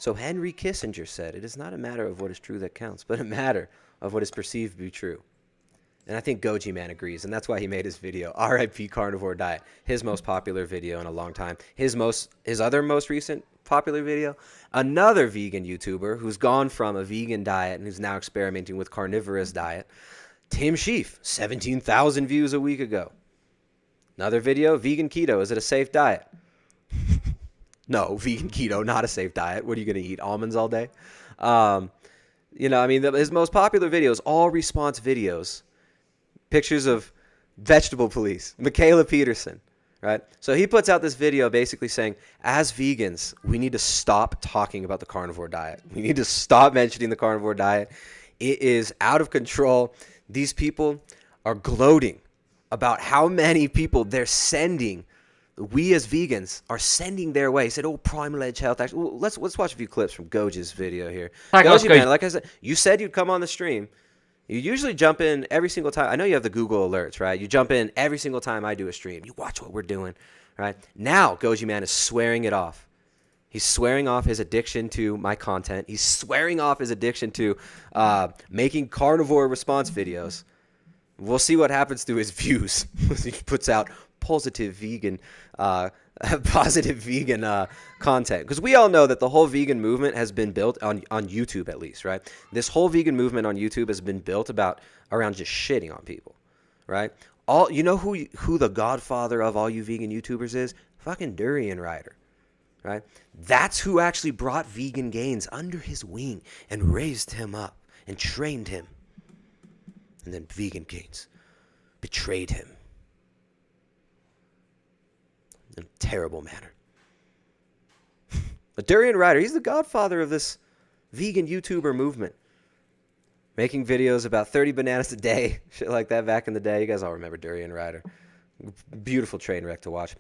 So Henry Kissinger said, it is not a matter of what is true that counts, but a matter of what is perceived to be true. And I think GOJIMAN agrees, and that's why he made his video, RIP Carnivore Diet, his most popular video in a long time. His other most recent popular video, another vegan YouTuber who's gone from a vegan diet and who's now experimenting with carnivorous diet, Tim Sheaf, 17,000 views a week ago. Another video, vegan keto, is it a safe diet? No, vegan keto, not a safe diet. What are you going to eat, almonds all day? His most popular videos, all response videos, pictures of vegetable police, Michaela Peterson, right? So he puts out this video basically saying, as vegans, we need to stop talking about the carnivore diet. We need to stop mentioning the carnivore diet. It is out of control. These people are gloating about how many people they're sending. We as vegans are sending their way. He said, Primal Edge Health. Actually, let's watch a few clips from Goj's video here. GOJIMAN, like I said, you said you'd come on the stream. You usually jump in every single time. I know you have the Google alerts, right? You jump in every single time I do a stream. You watch what we're doing, right? Now, GOJIMAN is swearing it off. He's swearing off his addiction to my content. He's swearing off his addiction to making carnivore response videos. We'll see what happens to his views. He puts out positive vegan content, because we all know that the whole vegan movement has been built on YouTube, at least, right? This whole vegan movement on YouTube has been built around just shitting on people, right? You know who the godfather of all you vegan YouTubers is? Fucking Durian Rider, right? That's who actually brought Vegan Gains under his wing and raised him up and trained him. And then Vegan Gains betrayed him in a terrible manner. But Durian Rider, he's the godfather of this vegan YouTuber movement. Making videos about 30 bananas a day, shit like that back in the day. You guys all remember Durian Rider. Beautiful train wreck to watch.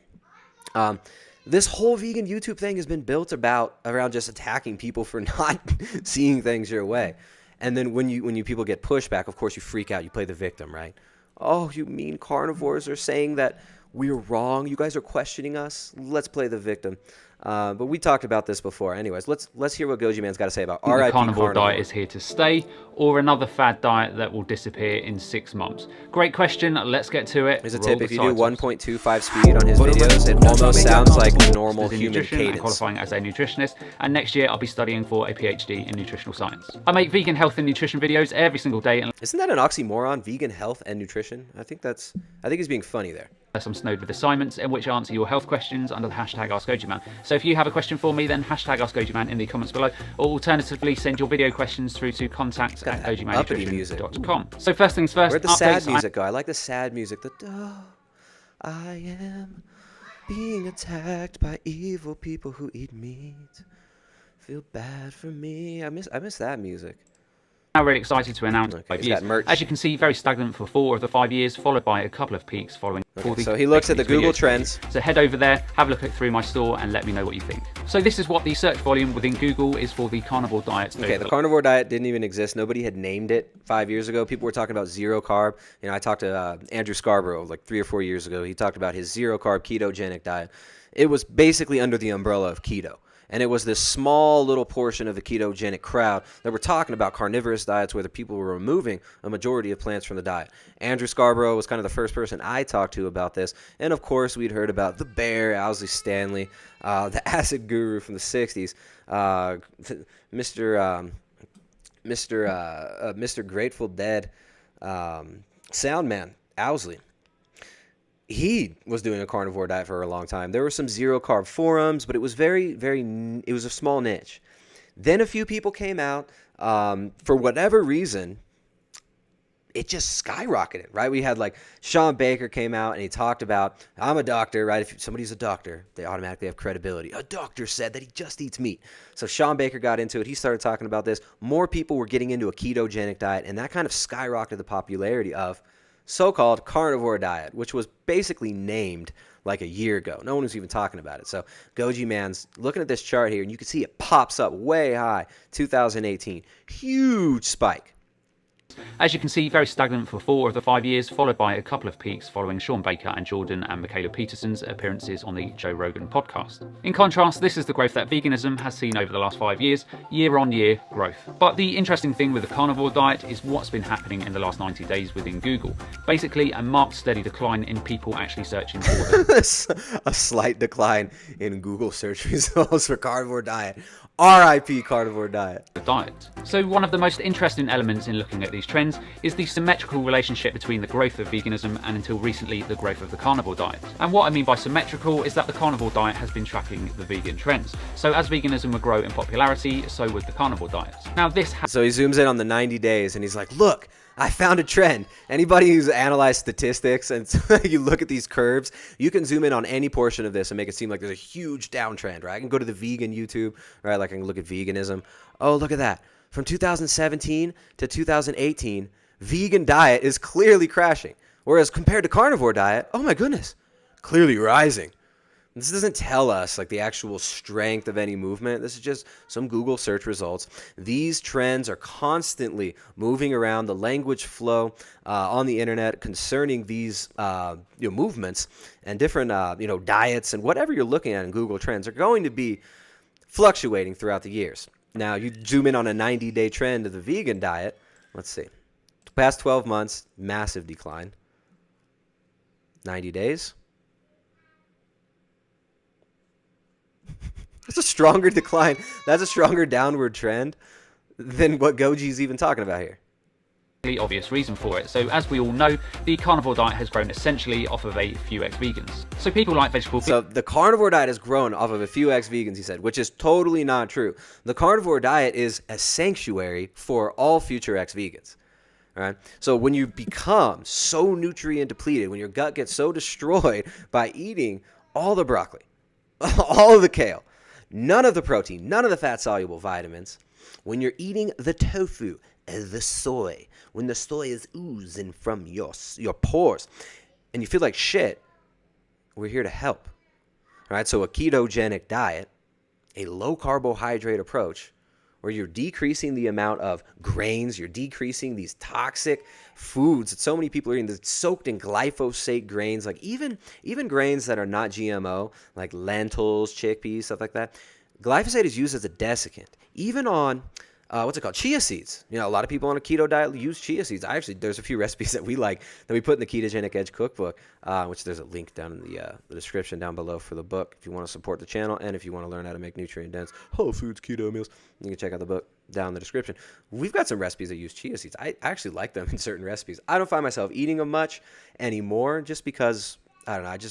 This whole vegan YouTube thing has been built around just attacking people for not seeing things your way. And then when you people get pushback, of course you freak out. You play the victim, right? Oh, you mean carnivores are saying that we're wrong? You guys are questioning us? Let's play the victim. But we talked about this before. Anyways, let's hear what GOJIMAN's got to say about RIP carnivore diet is here to stay, or another fad diet that will disappear in 6 months. Great question. Let's get to it. Here's a tip: if you do 1.25 speed on his videos, it almost sounds like normal human cadence. I'm qualifying as a nutritionist, and next year I'll be studying for a PhD in nutritional science. I make vegan health and nutrition videos every single day. Isn't that an oxymoron? Vegan health and nutrition? I think he's being funny there. I'm snowed with assignments in which I answer your health questions under the hashtag AskGojiman. So if you have a question for me, then hashtag AskGojiman in the comments below, or alternatively send your video questions through to contact@gojimannutrition.com. So first things first. Where'd the sad music go? I like the sad music. I am being attacked by evil people who eat meat. Feel bad for me. I miss that music. Now really excited to announce 5 years. As you can see, very stagnant for 4 of the 5 years, followed by a couple of peaks following. So he looks at the Google Trends. So head over there, have a look through my store, and let me know what you think. So this is what the search volume within Google is for the carnivore diet. Okay, the carnivore diet didn't even exist. Nobody had named it 5 years ago. People were talking about zero carb. I talked to Andrew Scarborough like 3 or 4 years ago. He talked about his zero carb ketogenic diet. It was basically under the umbrella of keto. And it was this small little portion of the ketogenic crowd that were talking about carnivorous diets where the people were removing a majority of plants from the diet. Andrew Scarborough was kind of the first person I talked to about this. And, of course, we'd heard about the Bear, Owsley Stanley, the acid guru from the 60s, Mr. Grateful Dead, Soundman, Owsley. He was doing a carnivore diet for a long time. There were some zero carb forums, but it was it was a small niche. Then a few people came out. For whatever reason, it just skyrocketed, right? We had like Sean Baker came out and he talked about, I'm a doctor, right? If somebody's a doctor, they automatically have credibility. A doctor said that he just eats meat. So Sean Baker got into it. He started talking about this. More people were getting into a ketogenic diet, and that kind of skyrocketed the popularity of so-called carnivore diet, which was basically named like a year ago. No one was even talking about it. So GOJIMAN's looking at this chart here, and you can see it pops up way high, 2018. Huge spike. As you can see, very stagnant for 4 of the 5 years, followed by a couple of peaks following Sean Baker and Jordan and Michaela Peterson's appearances on the Joe Rogan podcast. In contrast, this is the growth that veganism has seen over the last 5 years, year-on-year growth. But the interesting thing with the carnivore diet is what's been happening in the last 90 days within Google. Basically, a marked steady decline in people actually searching for them. A slight decline in Google search results for carnivore diet. RIP carnivore diet. Diet. So one of the most interesting elements in looking at these trends is the symmetrical relationship between the growth of veganism and, until recently, the growth of the carnivore diet. And what I mean by symmetrical is that the carnivore diet has been tracking the vegan trends. So as veganism would grow in popularity, so would the carnivore diet. Now this So he zooms in on the 90 days and he's like, look, I found a trend. Anybody who's analyzed statistics and you look at these curves, you can zoom in on any portion of this and make it seem like there's a huge downtrend, right? I can go to the vegan YouTube, right? Like I can look at veganism. Oh, look at that. From 2017 to 2018, vegan diet is clearly crashing. Whereas compared to carnivore diet, oh my goodness, clearly rising. This doesn't tell us like the actual strength of any movement. This is just some Google search results. These trends are constantly moving around the language flow on the internet concerning these movements and different diets and whatever you're looking at in Google Trends are going to be fluctuating throughout the years. Now you zoom in on a 90-day trend of the vegan diet. Let's see. Past 12 months, massive decline. 90 days. That's a stronger decline. That's a stronger downward trend than what Goji's even talking about here. Obvious reason for it. So as we all know, the carnivore diet has grown essentially off of a few ex-vegans. So people like vegetable... So the carnivore diet has grown off of a few ex-vegans, he said, which is totally not true. The carnivore diet is a sanctuary for all future ex-vegans. All right. So when you become so nutrient depleted, when your gut gets so destroyed by eating all the broccoli, all of the kale, none of the protein, none of the fat-soluble vitamins, when you're eating the tofu, the soy, when the soy is oozing from your pores, and you feel like shit, we're here to help. All right, so a ketogenic diet, a low-carbohydrate approach, where you're decreasing the amount of grains, you're decreasing these toxic foods that so many people are eating, that's soaked in glyphosate grains, like even grains that are not GMO, like lentils, chickpeas, stuff like that. Glyphosate is used as a desiccant, even on chia seeds. You know, a lot of people on a keto diet use chia seeds. There's a few recipes that we like that we put in the Ketogenic Edge cookbook, which there's a link down in the description down below for the book if you want to support the channel and if you want to learn how to make nutrient-dense whole foods keto meals. You can check out the book down in the description. We've got some recipes that use chia seeds. I actually like them in certain recipes. I don't find myself eating them much anymore just because, I don't know,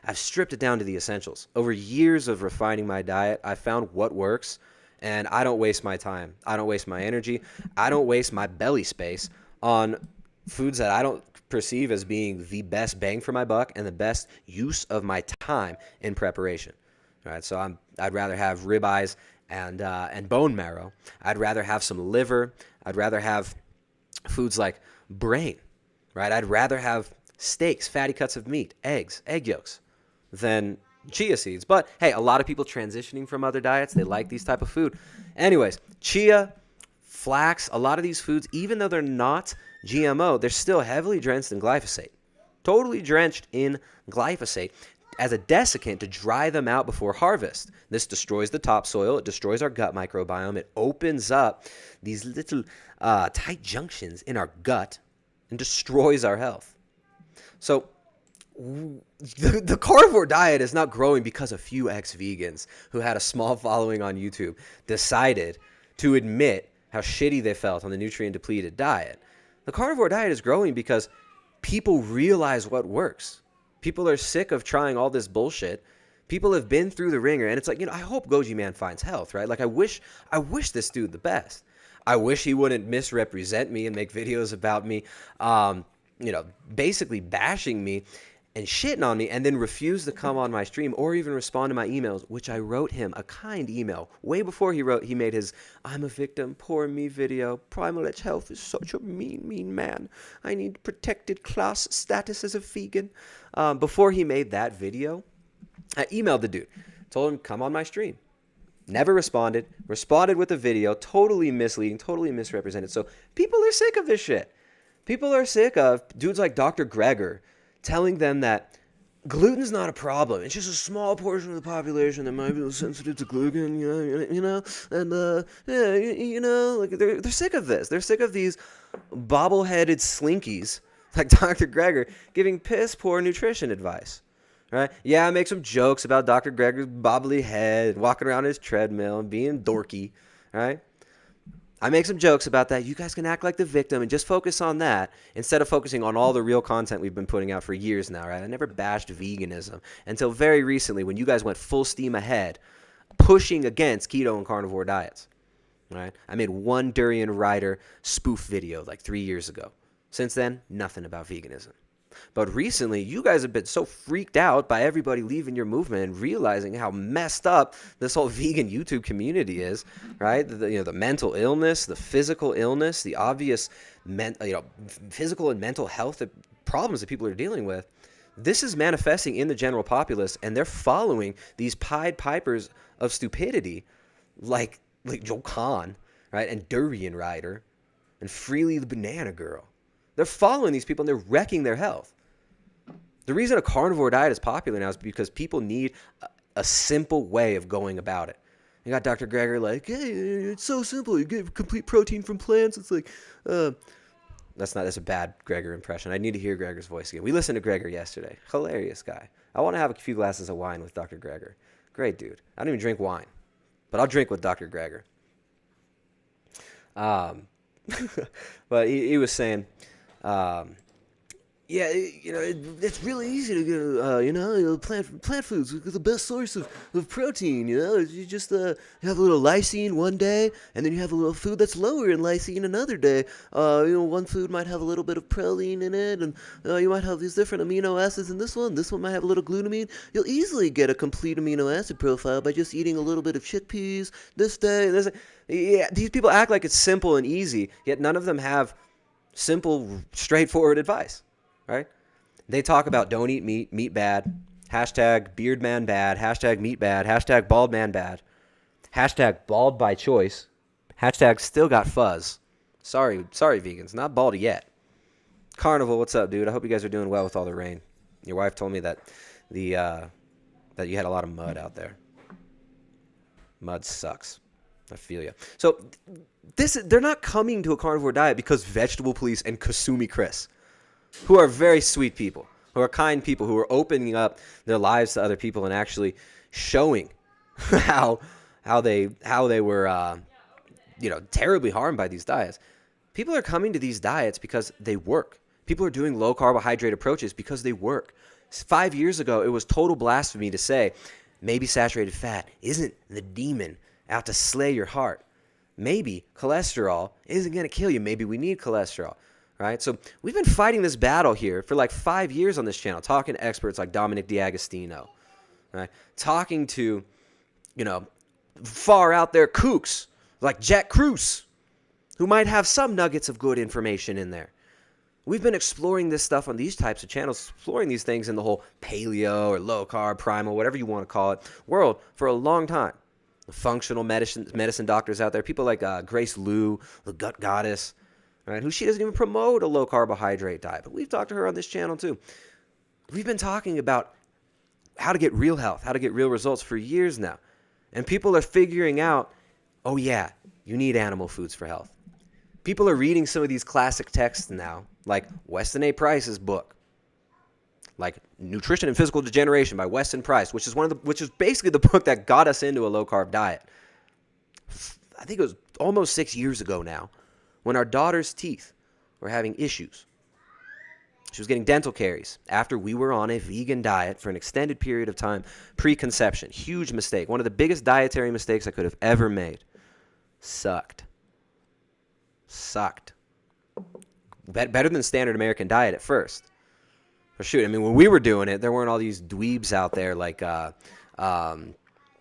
I've stripped it down to the essentials. Over years of refining my diet, I found what works. And I don't waste my time. I don't waste my energy. I don't waste my belly space on foods that I don't perceive as being the best bang for my buck and the best use of my time in preparation. All right, so I'd rather have ribeyes and bone marrow. I'd rather have some liver. I'd rather have foods like brain. Right? I'd rather have steaks, fatty cuts of meat, eggs, egg yolks, than chia seeds. But hey, a lot of people transitioning from other diets, they like these type of food. Anyways, chia, flax, a lot of these foods, even though they're not GMO, they're still heavily drenched in glyphosate. Totally drenched in glyphosate as a desiccant to dry them out before harvest. This destroys the topsoil. It destroys our gut microbiome. It opens up these little tight junctions in our gut and destroys our health. So the carnivore diet is not growing because a few ex-vegans who had a small following on YouTube decided to admit how shitty they felt on the nutrient-depleted diet. The carnivore diet is growing because people realize what works. People are sick of trying all this bullshit. People have been through the ringer, and it's like, I hope GOJIMAN finds health, right? Like, I wish this dude the best. I wish he wouldn't misrepresent me and make videos about me, basically bashing me and shitting on me, and then refuse to come on my stream or even respond to my emails, which I wrote him a kind email way before he made his "I'm a victim, poor me" video. Primal Edge Health is such a mean man. I need protected class status as a vegan. Before he made that video, I emailed the dude, told him come on my stream. Never responded with a video, totally misleading, totally misrepresented. So people are sick of this shit. People are sick of dudes like Dr. Greger telling them that gluten's not a problem. It's just a small portion of the population that might be sensitive to gluten, and like they're sick of this. They're sick of these bobble-headed slinkies like Dr. Greger giving piss poor nutrition advice. Right? Yeah, I make some jokes about Dr. Greger's bobbly head, walking around his treadmill and being dorky, right? I make some jokes about that. You guys can act like the victim and just focus on that instead of focusing on all the real content we've been putting out for years now, right? I never bashed veganism until very recently when you guys went full steam ahead pushing against keto and carnivore diets, right? I made one Durian Rider spoof video like 3 years ago. Since then, nothing about veganism. But recently, you guys have been so freaked out by everybody leaving your movement and realizing how messed up this whole vegan YouTube community is, right? The mental illness, the physical illness, the obvious physical and mental health problems that people are dealing with. This is manifesting in the general populace, and they're following these Pied Pipers of stupidity, like Joel Kahn, right, and Durian Rider, and Freely the Banana Girl. They're following these people and they're wrecking their health. The reason a carnivore diet is popular now is because people need a simple way of going about it. You got Dr. Greger like, hey, it's so simple. You get complete protein from plants. It's like, that's a bad Greger impression. I need to hear Greger's voice again. We listened to Greger yesterday. Hilarious guy. I want to have a few glasses of wine with Dr. Greger. Great dude. I don't even drink wine, but I'll drink with Dr. Greger. But he was saying, it's really easy to get, plant foods is the best source of protein, You just have a little lysine one day, and then you have a little food that's lower in lysine another day. One food might have a little bit of proline in it, and you might have these different amino acids in this one. This one might have a little glutamine. You'll easily get a complete amino acid profile by just eating a little bit of chickpeas this day. And these people act like it's simple and easy, yet none of them have simple, straightforward advice, right? They talk about don't eat meat, meat bad, hashtag beard man bad, hashtag meat bad, hashtag bald man bad, hashtag bald by choice, hashtag still got fuzz. Sorry, vegans, not bald yet. Carnival, what's up, dude? I hope you guys are doing well with all the rain. Your wife told me that that you had a lot of mud out there. Mud sucks. I feel you. So they're not coming to a carnivore diet because Vegetable Police and Kasumi Chris, who are very sweet people, who are kind people, who are opening up their lives to other people and actually showing how they were terribly harmed by these diets. People are coming to these diets because they work. People are doing low carbohydrate approaches because they work. 5 years ago, it was total blasphemy to say maybe saturated fat isn't the demon out to slay your heart. Maybe cholesterol isn't going to kill you. Maybe we need cholesterol, right? So we've been fighting this battle here for like 5 years on this channel, talking to experts like Dominic D'Agostino, right? Talking to, far out there kooks like Jack Kruse, who might have some nuggets of good information in there. We've been exploring this stuff on these types of channels, exploring these things in the whole paleo or low carb, primal, whatever you want to call it, world for a long time. The functional medicine doctors out there, people like Grace Liu, the gut goddess, right? Who she doesn't even promote a low carbohydrate diet, but we've talked to her on this channel too. We've been talking about how to get real health, how to get real results for years now. And people are figuring out, oh yeah, you need animal foods for health. People are reading some of these classic texts now, like Weston A. Price's book, like Nutrition and Physical Degeneration by Weston Price, which is basically the book that got us into a low carb diet. I think it was almost 6 years ago now, when our daughter's teeth were having issues. She was getting dental caries after we were on a vegan diet for an extended period of time pre-conception. Huge mistake. One of the biggest dietary mistakes I could have ever made. Sucked. Better than standard American diet at first. But shoot, I mean, when we were doing it, there weren't all these dweebs out there like, I don't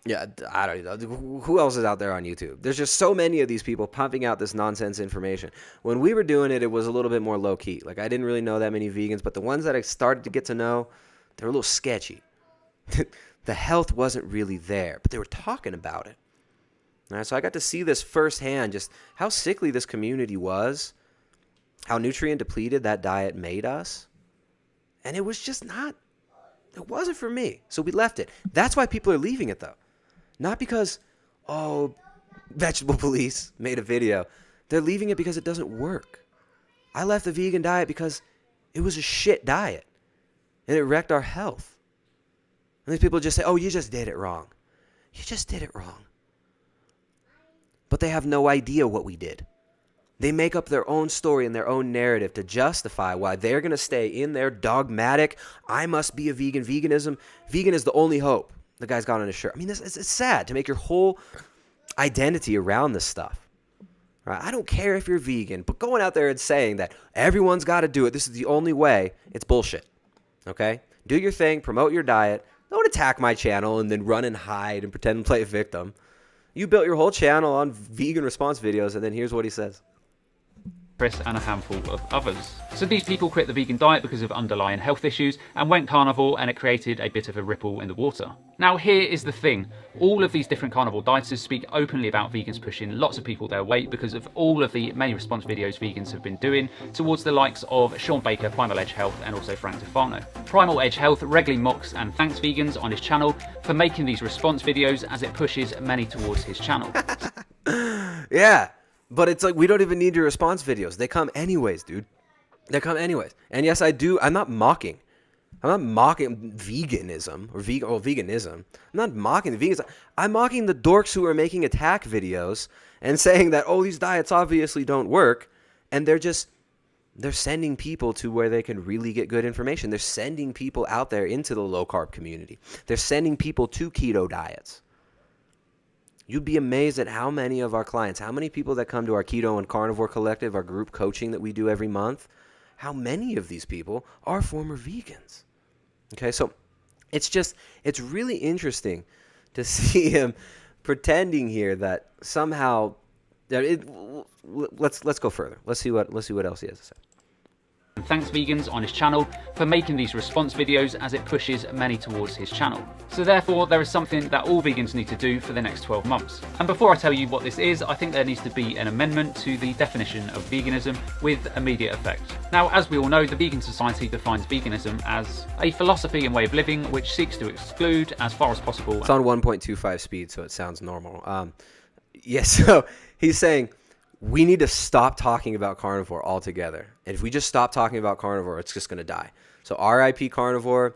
know. Who else is out there on YouTube? There's just so many of these people pumping out this nonsense information. When we were doing it, it was a little bit more low-key. Like, I didn't really know that many vegans, but the ones that I started to get to know, they were a little sketchy. The health wasn't really there, but they were talking about it. All right, so I got to see this firsthand, just how sickly this community was, how nutrient depleted that diet made us. And it was just not, it wasn't for me. So we left it. That's why people are leaving it, though. Not because, oh, Vegetable Police made a video. They're leaving it because it doesn't work. I left the vegan diet because it was a shit diet. And it wrecked our health. And these people just say, oh, you just did it wrong. You just did it wrong. But they have no idea what we did. They make up their own story and their own narrative to justify why they're going to stay in their dogmatic, I must be a vegan, veganism. Vegan is the only hope. The guy's got on his shirt. I mean, it's sad to make your whole identity around this stuff. Right? I don't care if you're vegan, but going out there and saying that everyone's got to do it, this is the only way, it's bullshit. Okay? Do your thing, promote your diet. Don't attack my channel and then run and hide and pretend to play a victim. You built your whole channel on vegan response videos, and then here's what he says. Chris and a handful of others. So these people quit the vegan diet because of underlying health issues and went carnivore, and it created a bit of a ripple in the water. Now here is the thing, all of these different carnivore dieters speak openly about vegans pushing lots of people their weight because of all of the many response videos vegans have been doing towards the likes of Sean Baker, Primal Edge Health and also Frank Tufano. Primal Edge Health regularly mocks and thanks vegans on his channel for making these response videos as it pushes many towards his channel. Yeah. But it's like, we don't even need your response videos. They come anyways, dude. They come anyways. And yes, I do. I'm not mocking veganism or veganism. I'm not mocking the vegans. I'm mocking the dorks who are making attack videos and saying that, oh, these diets obviously don't work. And they're sending people to where they can really get good information. They're sending people out there into the low carb community. They're sending people to keto diets. You'd be amazed at how many of our clients, how many people that come to our Keto and Carnivore Collective, our group coaching that we do every month, how many of these people are former vegans. Okay, so it's really interesting to see him pretending here that somehow, let's go further. Let's see what else he has to say. And thanks vegans on his channel for making these response videos as it pushes many towards his channel. So therefore there is something that all vegans need to do for the next 12 months. And before I tell you what this is, I think there needs to be an amendment to the definition of veganism with immediate effect. Now, as we all know, the Vegan Society defines veganism as a philosophy and way of living which seeks to exclude as far as possible. It's on 1.25 speed, so it sounds normal. Yes, so he's saying, we need to stop talking about carnivore altogether. And if we just stop talking about carnivore, it's just going to die. So RIP carnivore.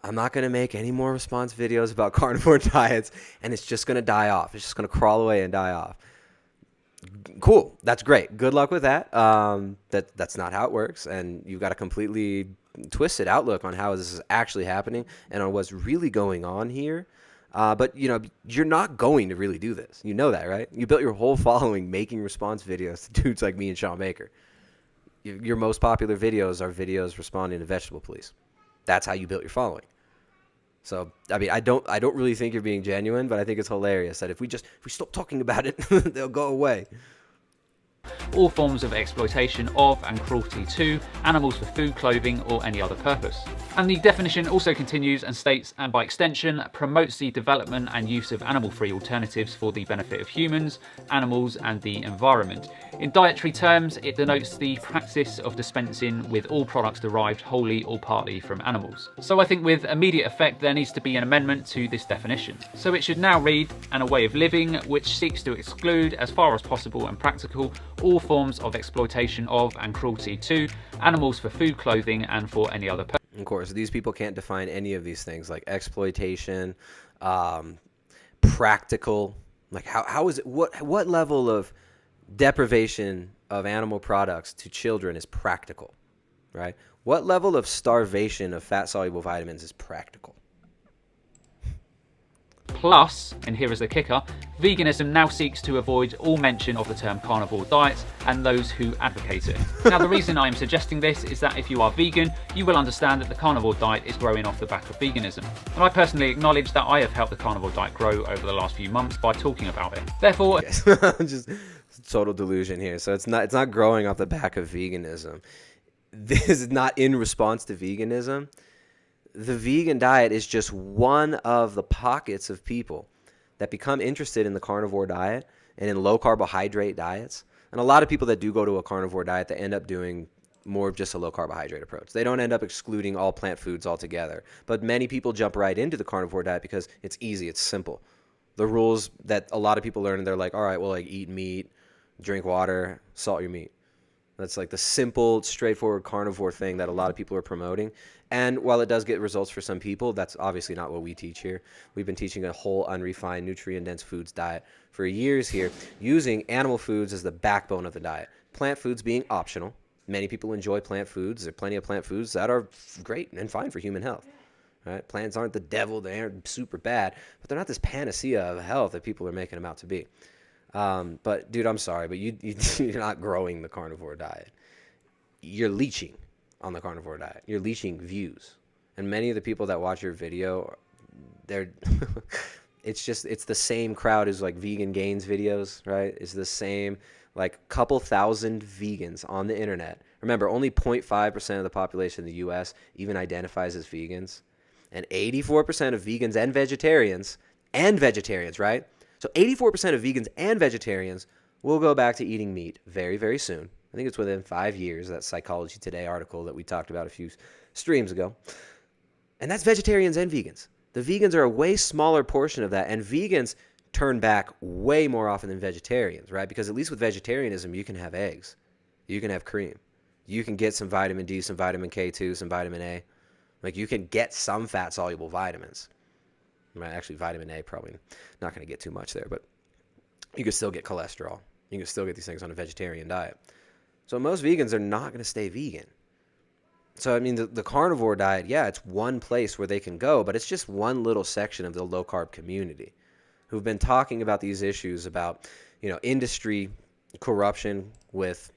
I'm not going to make any more response videos about carnivore diets, and it's just going to die off. It's just going to crawl away and die off. Cool. That's great. Good luck with that. That's not how it works, and you've got a completely twisted outlook on how this is actually happening and on what's really going on here. But, you know, you're not going to really do this. You know that, right? You built your whole following making response videos to dudes like me and Sean Baker. Your most popular videos are videos responding to Vegetable Police. That's how you built your following. So, I mean, I don't really think you're being genuine, but I think it's hilarious that if we stop talking about it, they'll go away. All forms of exploitation of and cruelty to animals for food, clothing or any other purpose. And the definition also continues and states, and by extension promotes the development and use of animal-free alternatives for the benefit of humans, animals and the environment. In dietary terms, it denotes the practice of dispensing with all products derived wholly or partly from animals. So I think with immediate effect there needs to be an amendment to this definition. So it should now read, and a way of living which seeks to exclude as far as possible and practical all forms of exploitation of and cruelty to animals for food, clothing and for any other purpose. Of course, these people can't define any of these things like exploitation, practical, like how is it, what level of deprivation of animal products to children is practical, right? What level of starvation of fat-soluble vitamins is practical? Plus, and here is the kicker, veganism now seeks to avoid all mention of the term carnivore diet and those who advocate it. Now the reason I am suggesting this is that if you are vegan, you will understand that the carnivore diet is growing off the back of veganism. And I personally acknowledge that I have helped the carnivore diet grow over the last few months by talking about it. Therefore, yes. Just total delusion here. So it's not growing off the back of veganism. This is not in response to veganism. The vegan diet is just one of the pockets of people that become interested in the carnivore diet and in low carbohydrate diets. And a lot of people that do go to a carnivore diet, they end up doing more of just a low carbohydrate approach. They don't end up excluding all plant foods altogether. But many people jump right into the carnivore diet because it's easy, it's simple. The rules that a lot of people learn, and they're like, all right, well, like eat meat, drink water, salt your meat. That's like the simple, straightforward carnivore thing that a lot of people are promoting. And while it does get results for some people, that's obviously not what we teach here. We've been teaching a whole, unrefined, nutrient-dense foods diet for years here, using animal foods as the backbone of the diet. Plant foods being optional. Many people enjoy plant foods. There are plenty of plant foods that are great and fine for human health. Right? Plants aren't the devil. They aren't super bad, but they're not this panacea of health that people are making them out to be. But dude, I'm sorry, but you're not growing the carnivore diet. You're leeching on the carnivore diet. You're leeching views. And many of the people that watch your video, they're it's the same crowd as like vegan gains videos, right? It's the same, like couple thousand vegans on the internet. Remember, only 0.5% of the population in the US even identifies as vegans. And 84% of vegans and vegetarians, right? So 84% of vegans and vegetarians will go back to eating meat very, very soon. I think it's within 5 years, that Psychology Today article that we talked about a few streams ago. And that's vegetarians and vegans. The vegans are a way smaller portion of that, and vegans turn back way more often than vegetarians, right? Because at least with vegetarianism, you can have eggs. You can have cream. You can get some vitamin D, some vitamin K2, some vitamin A. Like, you can get some fat-soluble vitamins. Right? Actually, vitamin A, probably not going to get too much there, but you can still get cholesterol. You can still get these things on a vegetarian diet. So most vegans are not going to stay vegan. So, I mean, the carnivore diet, yeah, it's one place where they can go, but it's just one little section of the low-carb community who've been talking about these issues about, industry corruption with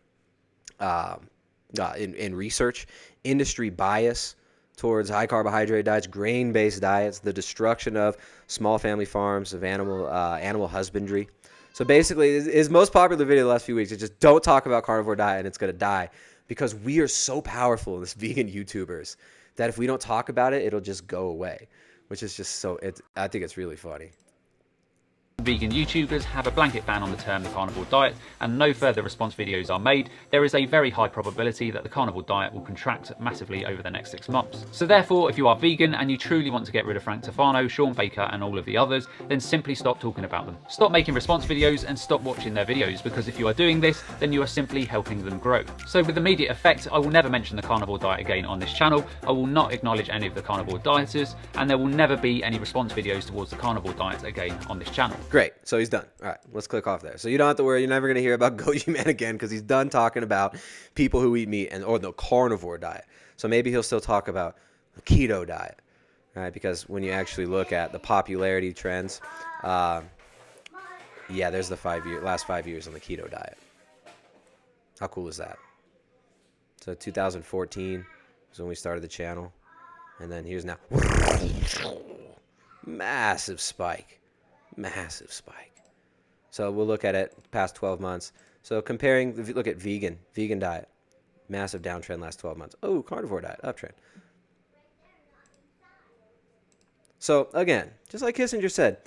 in research, industry bias towards high carbohydrate diets, grain-based diets, the destruction of small family farms, of animal husbandry. So basically, his most popular video the last few weeks is just don't talk about carnivore diet and it's going to die, because we are so powerful as vegan YouTubers that if we don't talk about it, it'll just go away, which is just I think it's really funny. Vegan YouTubers have a blanket ban on the term the carnivore diet, and no further response videos are made. There is a very high probability that the carnivore diet will contract massively over the next 6 months. So therefore, if you are vegan and you truly want to get rid of Frank Tufano, Sean Baker and all of the others, then simply stop talking about them. Stop making response videos and stop watching their videos, because if you are doing this, then you are simply helping them grow. So with immediate effect, I will never mention the carnivore diet again on this channel. I will not acknowledge any of the carnivore dieters, and there will never be any response videos towards the carnivore diet again on this channel. Great. So he's done. All right, let's click off there. So you don't have to worry. You're never going to hear about GOJIMAN again, because he's done talking about people who eat meat or the carnivore diet. So maybe he'll still talk about the keto diet, right? Because when you actually look at the popularity trends, yeah, there's the last 5 years on the keto diet. How cool is that? So 2014 was when we started the channel, and then here's now massive spike. Massive spike. So we'll look at it past 12 months. So comparing, if you look at vegan diet, massive downtrend last 12 months. Oh, carnivore diet, uptrend. So again, just like Kissinger said,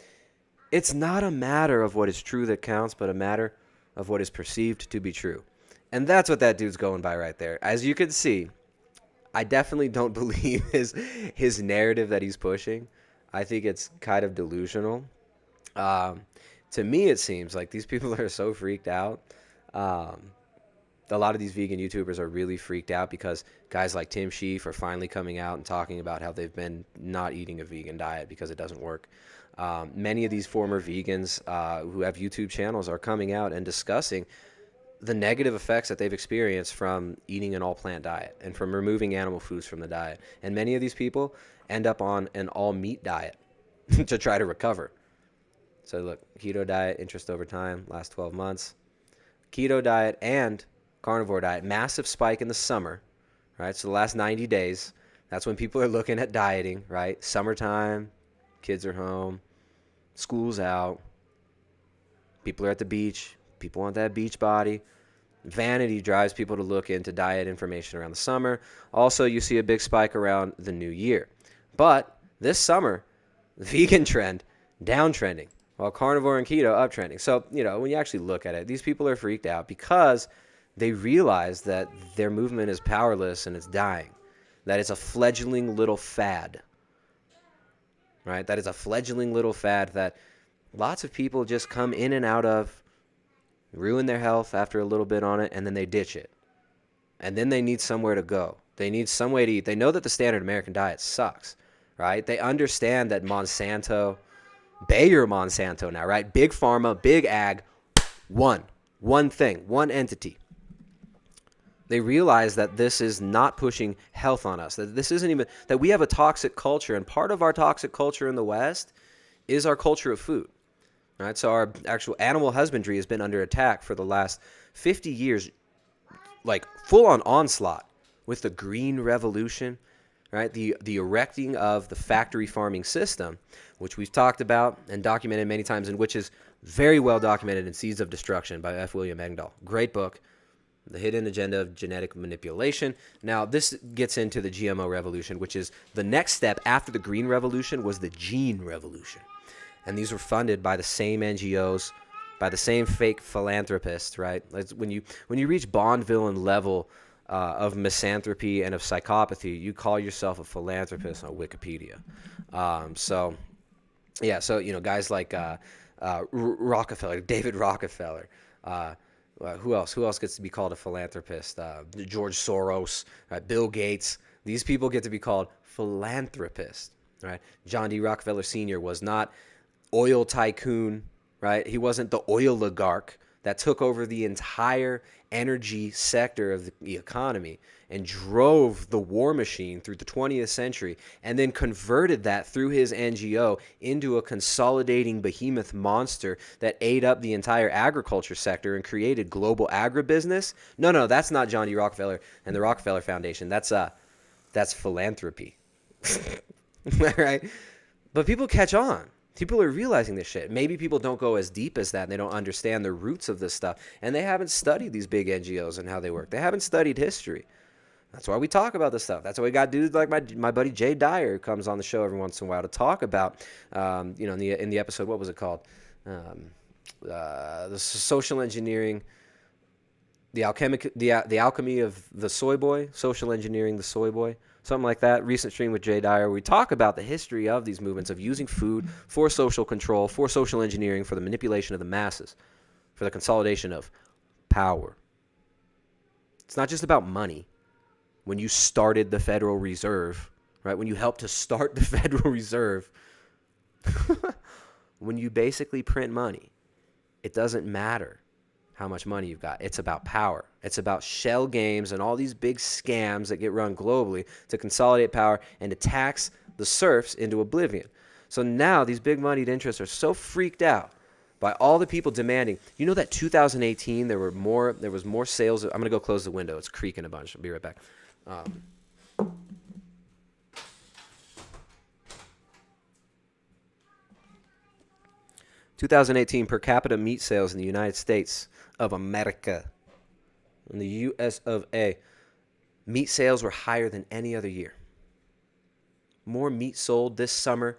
it's not a matter of what is true that counts, but a matter of what is perceived to be true. And that's what that dude's going by right there. As you can see, I definitely don't believe his narrative that he's pushing. I think it's kind of delusional. To me, it seems like these people are so freaked out. A lot of these vegan YouTubers are really freaked out because guys like Tim Sheaf are finally coming out and talking about how they've been not eating a vegan diet because it doesn't work. Many of these former vegans who have YouTube channels are coming out and discussing the negative effects that they've experienced from eating an all-plant diet and from removing animal foods from the diet. And many of these people end up on an all-meat diet to try to recover. So look, keto diet, interest over time, last 12 months. Keto diet and carnivore diet, massive spike in the summer, right? So the last 90 days, that's when people are looking at dieting, right? Summertime, kids are home, school's out, people are at the beach, people want that beach body. Vanity drives people to look into diet information around the summer. Also, you see a big spike around the new year. But this summer, the vegan trend, downtrending. while carnivore and keto uptrending. So, when you actually look at it, these people are freaked out because they realize that their movement is powerless and it's dying, that it's a fledgling little fad, right? That is a fledgling little fad that lots of people just come in and out of, ruin their health after a little bit on it, and then they ditch it. And then they need somewhere to go. They need some way to eat. They know that the standard American diet sucks, right? They understand that Monsanto, Bayer Monsanto now, right? Big pharma, big ag, one thing, one entity. They realize that this is not pushing health on us, that this isn't even, that we have a toxic culture, and part of our toxic culture in the West is our culture of food, right? So our actual animal husbandry has been under attack for the last 50 years, like full-on onslaught with the Green Revolution, right? The erecting of the factory farming system, which we've talked about and documented many times, and which is very well documented in Seeds of Destruction by F. William Engdahl. Great book. The Hidden Agenda of Genetic Manipulation. Now, this gets into the GMO revolution, which is the next step after the Green Revolution was the Gene Revolution. And these were funded by the same NGOs, by the same fake philanthropists, right? When you reach Bond villain level of misanthropy and of psychopathy, you call yourself a philanthropist on Wikipedia. Guys like Rockefeller, David Rockefeller, who else gets to be called a philanthropist? George Soros, right? Bill Gates. These people get to be called philanthropists, right? John D. Rockefeller Sr. was not oil tycoon, right? He wasn't the oil oligarch that took over the entire energy sector of the economy and drove the war machine through the 20th century and then converted that through his NGO into a consolidating behemoth monster that ate up the entire agriculture sector and created global agribusiness. No, that's not John D. Rockefeller and the Rockefeller Foundation. That's philanthropy. Right? But people catch on. People are realizing this shit. Maybe people don't go as deep as that and they don't understand the roots of this stuff. And they haven't studied these big NGOs and how they work. They haven't studied history. That's why we talk about this stuff. That's why we got dudes like my buddy Jay Dyer who comes on the show every once in a while to talk about, in the episode, what was it called? The social engineering, the alchemy of the soy boy, social engineering the soy boy. Something like that. Recent stream with Jay Dyer. We talk about the history of these movements of using food for social control, for social engineering, for the manipulation of the masses, for the consolidation of power. It's not just about money. When you started the Federal Reserve, right? When you helped to start the Federal Reserve, when you basically print money, it doesn't matter how much money you've got. It's about power. It's about shell games and all these big scams that get run globally to consolidate power and to tax the serfs into oblivion. So now these big moneyed interests are so freaked out by all the people demanding. You know that 2018 there was more sales. I'm going to go close the window. It's creaking a bunch. I'll be right back. 2018 per capita meat sales in the United States of America, in the U.S. of A., meat sales were higher than any other year. More meat sold this summer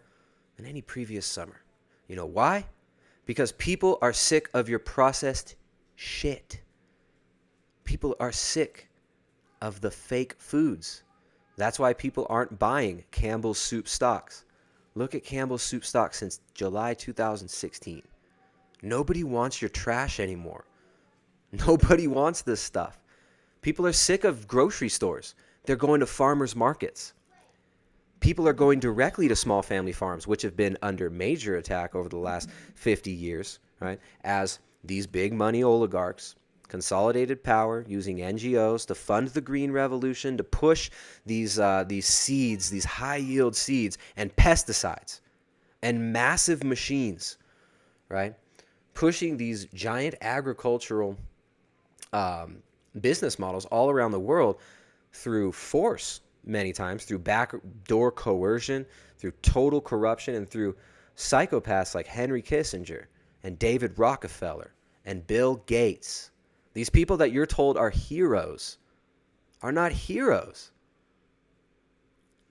than any previous summer. You know why? Because people are sick of your processed shit. People are sick of the fake foods. That's why people aren't buying Campbell's soup stocks. Look at Campbell's soup stock since July 2016. Nobody wants your trash anymore. Nobody wants this stuff. People are sick of grocery stores. They're going to farmers markets. People are going directly to small family farms, which have been under major attack over the last 50 years, right? As these big money oligarchs consolidated power using NGOs to fund the Green Revolution, to push these seeds, these high-yield seeds, and pesticides, and massive machines, right? Pushing these giant agricultural business models all around the world through force, many times, through backdoor coercion, through total corruption, and through psychopaths like Henry Kissinger and David Rockefeller and Bill Gates. These people that you're told are heroes are not heroes.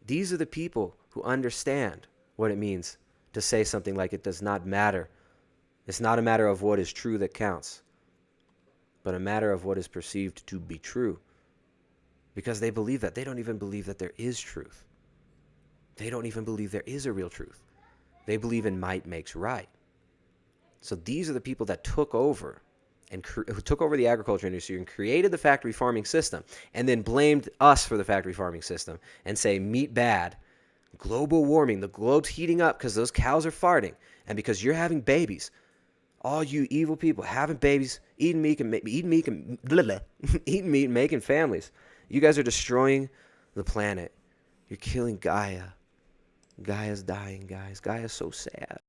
These are the people who understand what it means to say something like it does not matter It's not a matter of what is true that counts, but a matter of what is perceived to be true. Because they believe that. They don't even believe that there is truth. They don't even believe there is a real truth. They believe in might makes right. So these are the people that took over and who took over the agriculture industry and created the factory farming system, and then blamed us for the factory farming system and say meat bad, global warming, the globe's heating up because those cows are farting, and because you're having babies. All you evil people having babies, eating meat and eating meat and making families. You guys are destroying the planet. You're killing Gaia. Gaia's dying, guys. Gaia's so sad.